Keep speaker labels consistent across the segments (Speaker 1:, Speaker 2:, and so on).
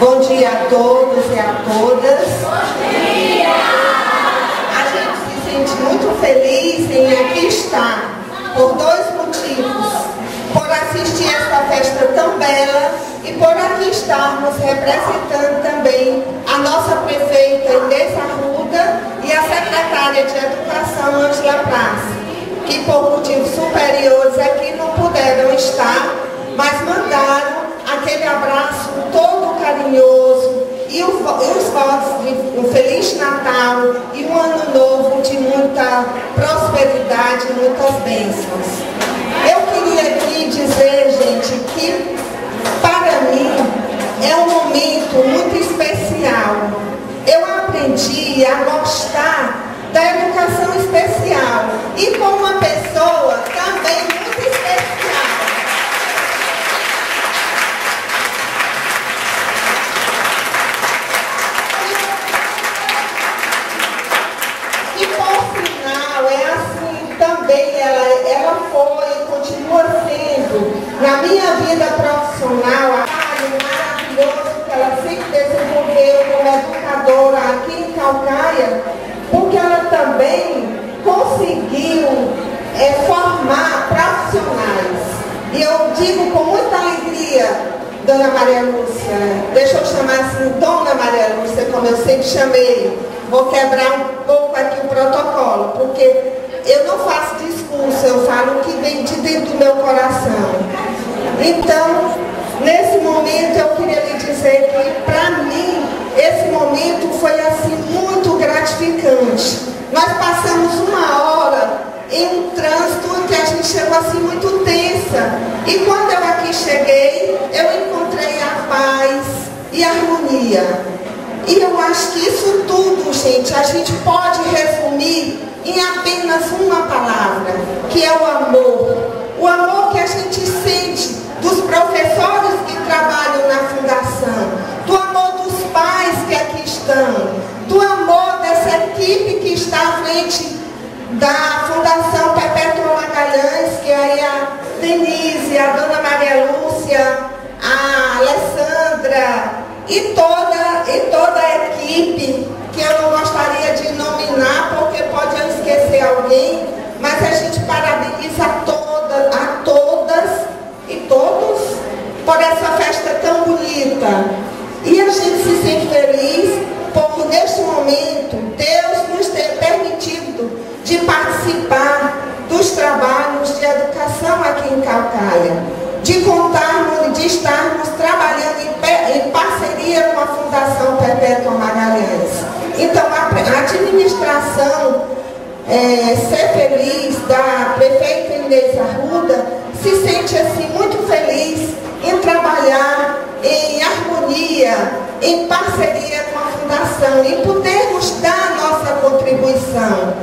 Speaker 1: Bom dia a todos e a todas.
Speaker 2: Bom dia!
Speaker 1: A gente se sente muito feliz em aqui estar, por dois motivos. Por assistir esta festa tão bela e por aqui estarmos representando também a nossa prefeita Inês Arruda e a secretária de Educação Ângela Praça, que por motivos superiores aqui não puderam estar, mas mandaram aquele abraço todo carinhoso e os votos de um Feliz Natal e um Ano Novo de muita prosperidade e muitas bênçãos. Eu queria aqui dizer, gente, que para mim é um momento muito especial. Eu aprendi a gostar da educação especial e com uma pessoa também muito especial. E por final, é assim, também ela foi e continua sendo, na minha vida profissional, maravilhoso que ela sempre desenvolveu como educadora aqui em Caucaia, porque ela também conseguiu formar profissionais. E eu digo com muita alegria, Dona Maria Lúcia, deixa eu chamar assim, Dona Maria Lúcia, como eu sempre chamei, vou quebrar um pouco aqui o protocolo, porque eu não faço discurso, eu falo o que vem de dentro do meu coração. Então, nesse momento eu queria lhe dizer que para mim, esse momento foi assim muito gratificante. Nós passamos uma hora em um trânsito que a gente chegou assim muito tensa. E quando eu aqui cheguei, eu encontrei a paz e a harmonia. E eu acho que isso tudo, gente, a gente pode resumir em apenas uma palavra, que é o amor. O amor que a gente sente dos professores que trabalham na fundação, do amor dos pais que aqui estão, do amor dessa equipe que está à frente da Fundação Perpétua Magalhães, que é a Denise, a Dona Maria Lúcia, a Alessandra e toda a equipe, que eu não gostaria de nominar porque pode eu esquecer alguém, mas a gente parabeniza a todas e todos por essa festa tão bonita. E a gente se sente feliz por, neste momento, Deus nos ter permitido de participar dos trabalhos de educação aqui em Caucaia, de contarmos, de estarmos trabalhando em parceria com a Fundação Perpétua Magalhães. Então, a administração, ser feliz da prefeita Inês Arruda, se sente assim muito feliz em trabalhar em harmonia, em parceria com a Fundação, e podermos dar nossa contribuição.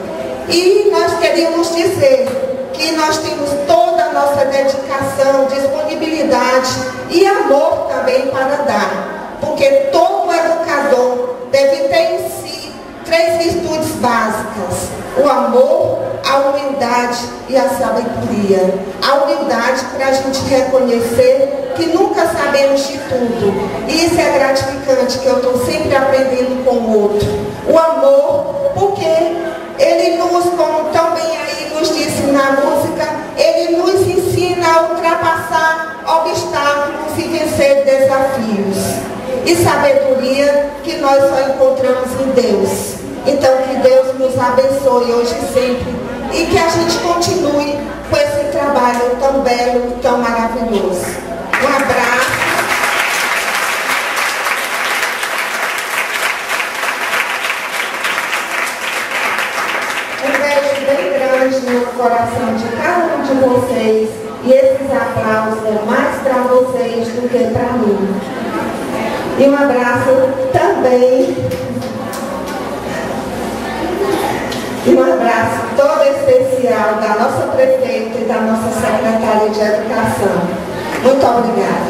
Speaker 1: E nós queríamos dizer que nós temos toda a nossa dedicação, disponibilidade e amor também para dar. Porque todo educador deve ter em si 3 virtudes básicas: o amor, a humildade e a sabedoria. A humildade para a gente reconhecer que nunca sabemos de tudo. E isso é gratificante, que eu estou sempre aprendendo com o outro. O amor, porque ele nos, como também aí nos disse na música, ele nos ensina a ultrapassar obstáculos e vencer desafios. E sabedoria, que nós só encontramos em Deus. Então, que Deus nos abençoe hoje e sempre, e que a gente continue com esse trabalho tão belo e tão maravilhoso. Um abraço. Um beijo bem grande no coração de cada um de vocês, e esses aplausos é mais para vocês do que para mim. E um abraço também, e um abraço todo especial da nossa prefeita e da nossa secretária de Educação. Muito obrigada.